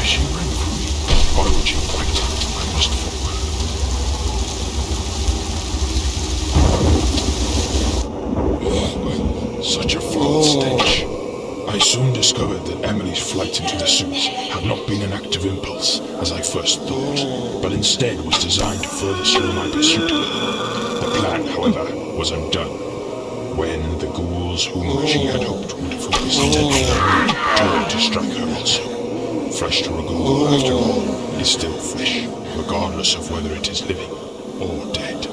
She ran from me. Why would you quit? I must follow her. Such a foul stench. I soon discovered that Emily's flight into the sewers had not been an act of impulse, as I first thought, but instead was designed to further slow my pursuit of her. The plan, however, was undone, when the ghouls whom she had hoped would focus attention turned to strike her also. Fresh to a ghoul, after all, is still fresh, regardless of whether it is living or dead.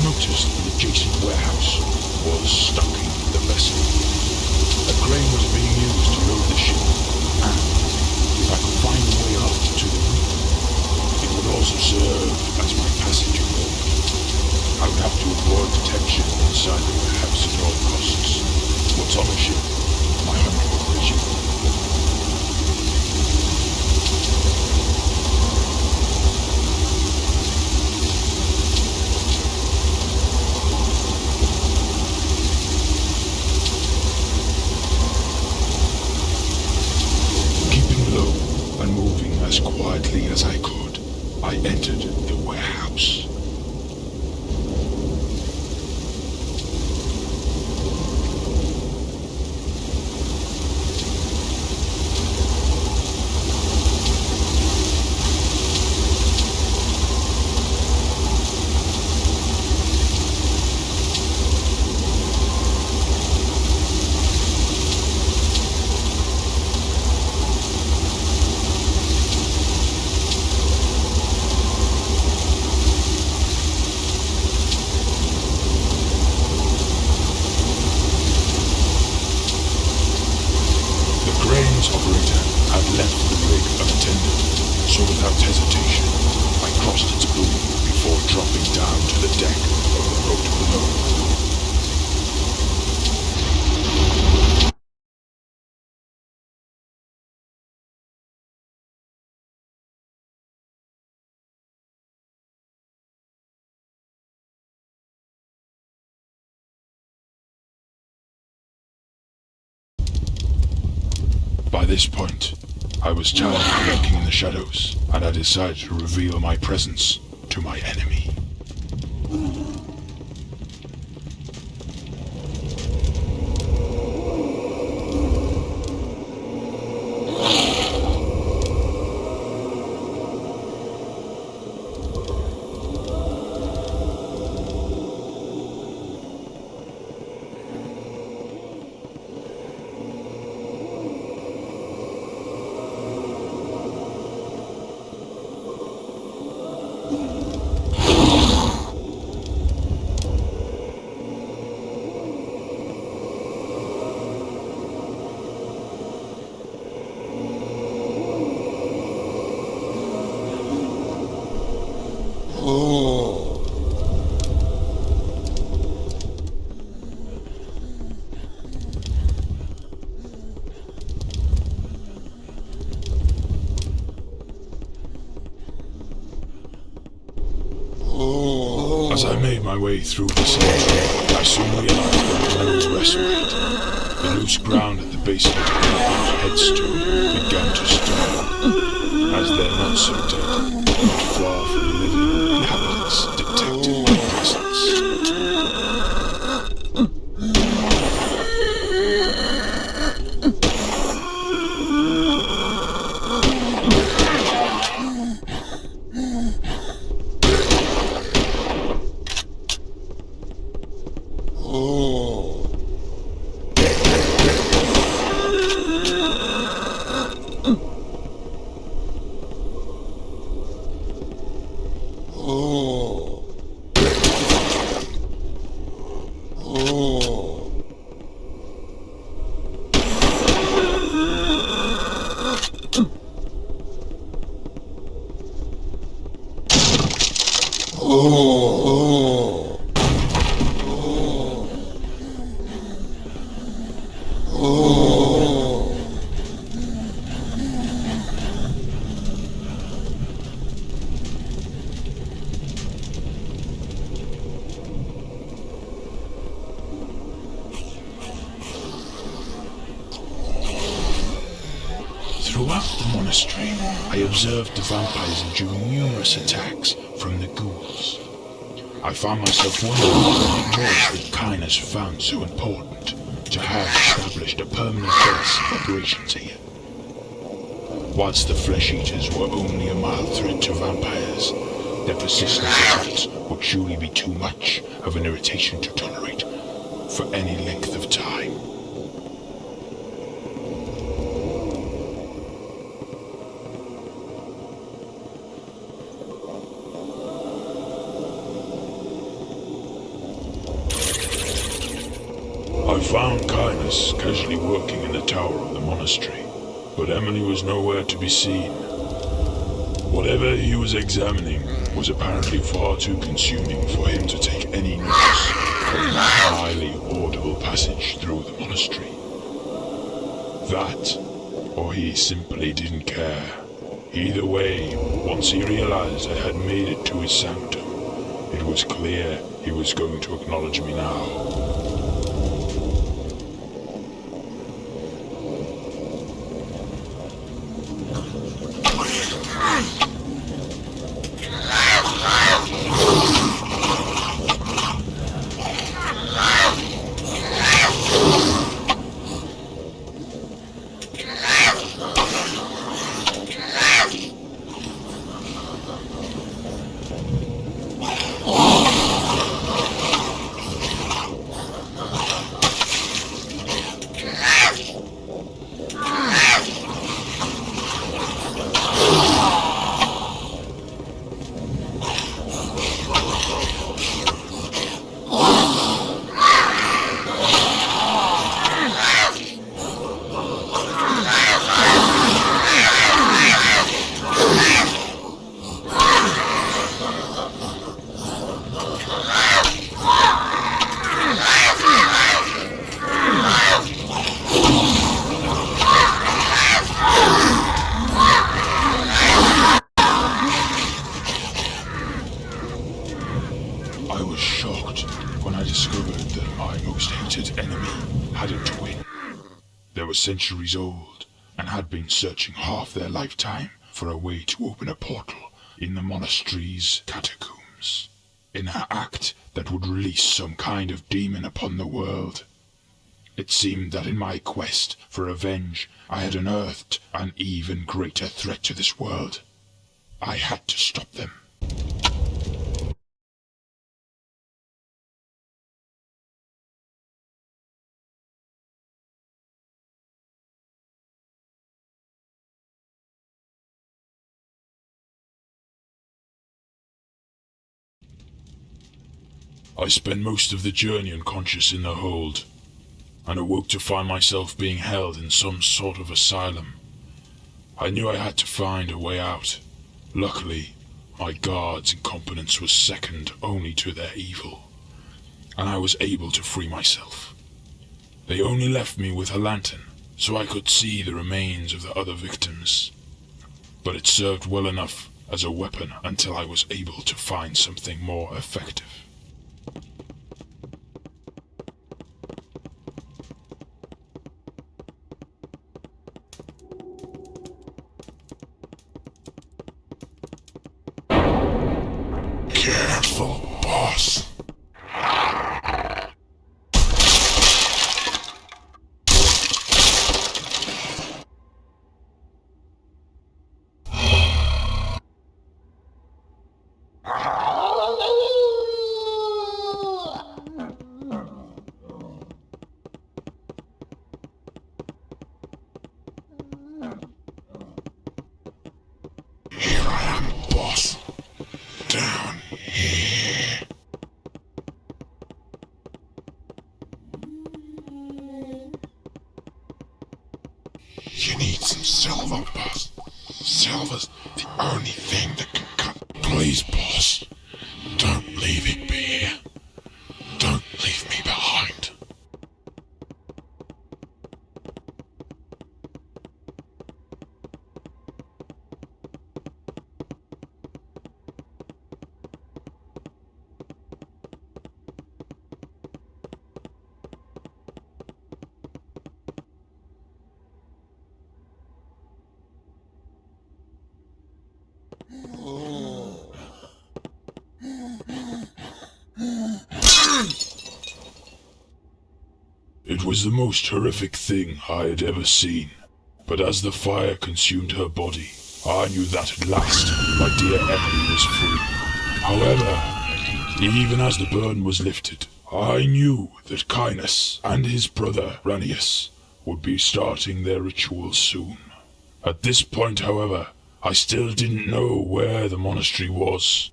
Noticed the adjacent warehouse was stocking the vessel. A crane was being used to load the ship, and if I could find a way out to the reef, it would also serve as my passenger boat. I would have to avoid detection inside the warehouse at all costs. What's on a ship? My hunting operation. As quietly as I could, I entered the warehouse. By this point, I was tired of lurking in the shadows, and I decided to reveal my presence to my enemy. As I made my way through the cemetery, I soon realized that I was wrestling. The loose ground at the base of the headstone began to stir, as they're not so dead, not far from the living inhabitants detected my presence. Throughout the monastery, I observed the vampires enduring numerous attacks from the ghouls. I found myself wondering what it was that Kainas found so important to have established a permanent base of operations here. Whilst the flesh-eaters were only a mild threat to vampires, their persistent attacks would surely be too much of an irritation to tolerate for any length of time. I found Kainas casually working in the tower of the monastery, but Emily was nowhere to be seen. Whatever he was examining was apparently far too consuming for him to take any notice of the highly audible passage through the monastery. That, or he simply didn't care. Either way, once he realized I had made it to his sanctum, it was clear he was going to acknowledge me now. I was shocked when I discovered that my most hated enemy had it to win. They were centuries old and had been searching half their lifetime for a way to open a portal in the monastery's catacombs, in an act that would release some kind of demon upon the world. It seemed that in my quest for revenge, I had unearthed an even greater threat to this world. I had to stop them. I spent most of the journey unconscious in the hold, and awoke to find myself being held in some sort of asylum. I knew I had to find a way out. Luckily, my guards' incompetence was second only to their evil, and I was able to free myself. They only left me with a lantern, so I could see the remains of the other victims, but it served well enough as a weapon until I was able to find something more effective. Careful, boss. Here I am, boss. Down here. You need some silver, boss. Silver's the only thing that can cut. Please, boss, don't leave it be here. Don't leave me behind. It was the most horrific thing I had ever seen, but as the fire consumed her body, I knew that at last my dear Emily was free. However, even as the burn was lifted, I knew that Cainus and his brother Ranius would be starting their ritual soon. At this point, however, I still didn't know where the monastery was.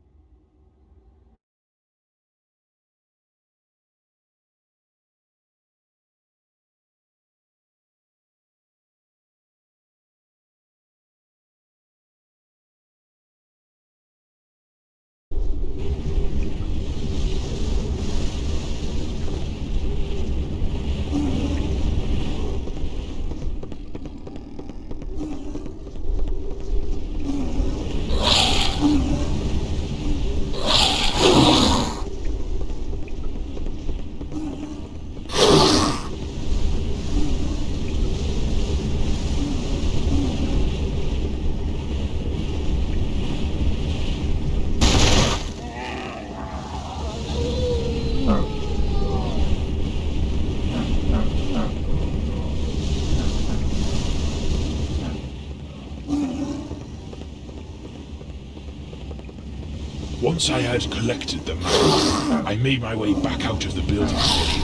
Once I had collected the map, I made my way back out of the building station.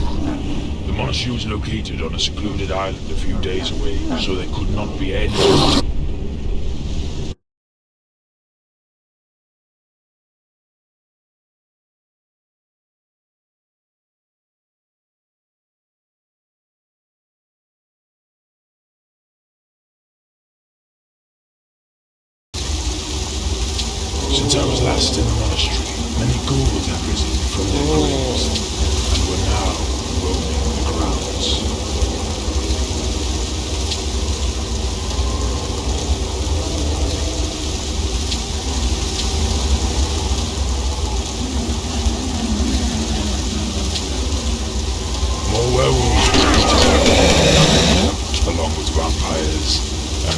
The monastery was located on a secluded island a few days away, so there could not be any... Since I was last in the monastery, many ghouls had risen from their graves, and were now roaming the grounds. More werewolves along with vampires and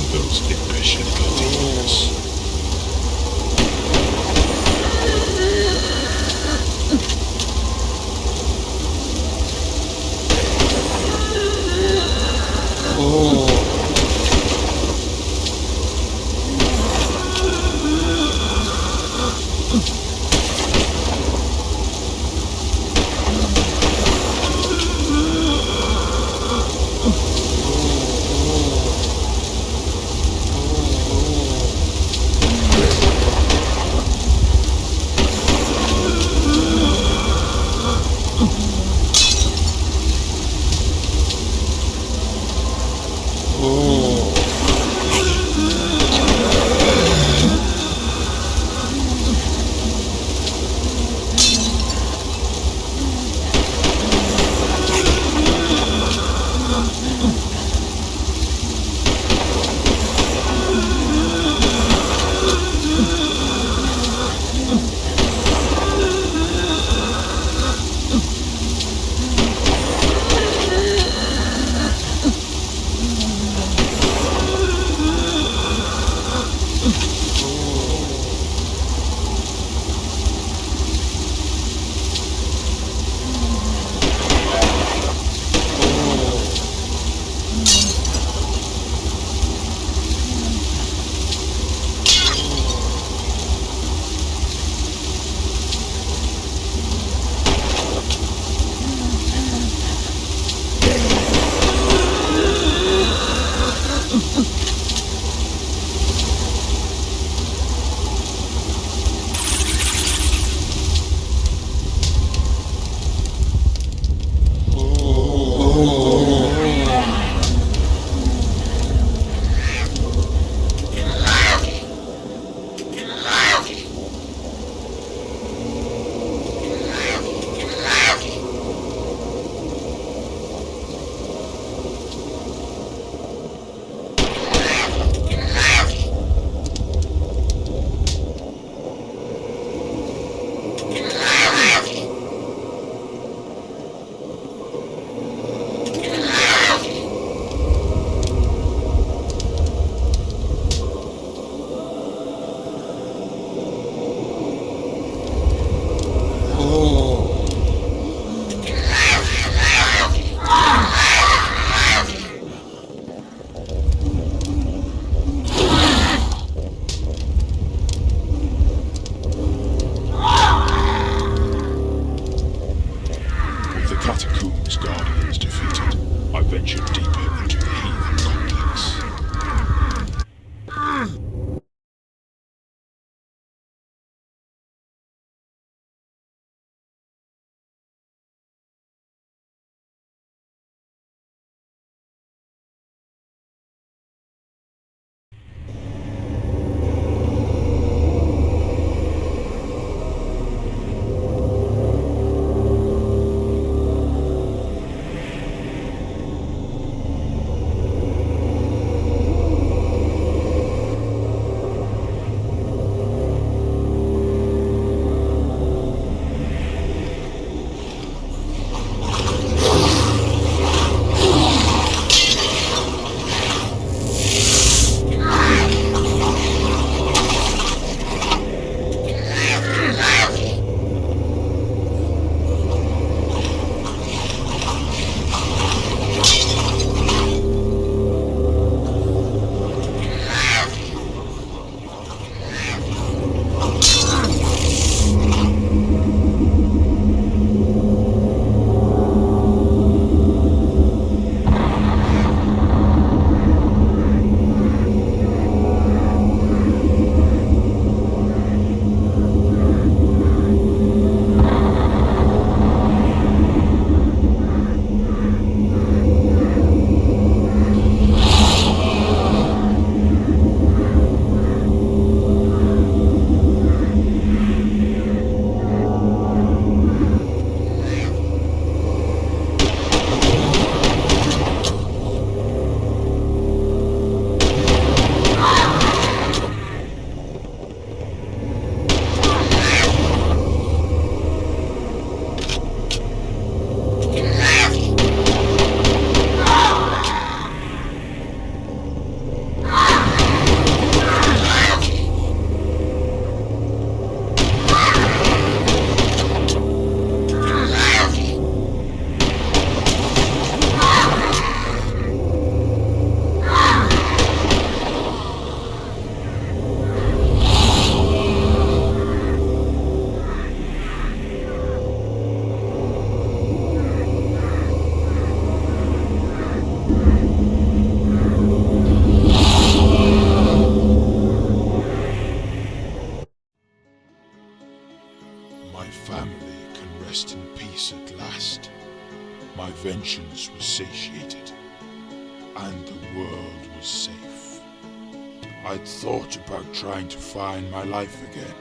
I'd thought about trying to find my life again,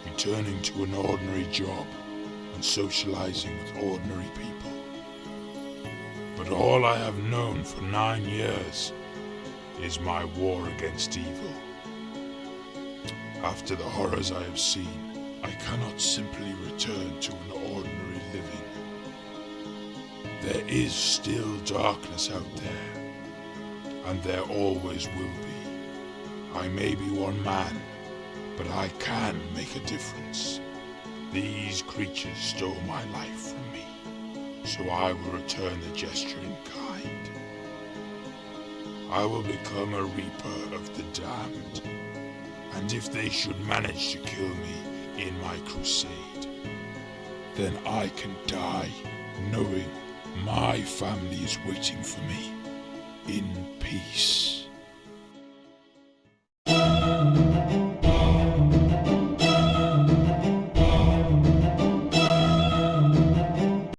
returning to an ordinary job and socializing with ordinary people. But all I have known for 9 years is my war against evil. After the horrors I have seen, I cannot simply return to an ordinary living. There is still darkness out there, and there always will be. I may be one man, but I can make a difference. These creatures stole my life from me, so I will return the gesture in kind. I will become a reaper of the damned, and if they should manage to kill me in my crusade, then I can die knowing my family is waiting for me in peace.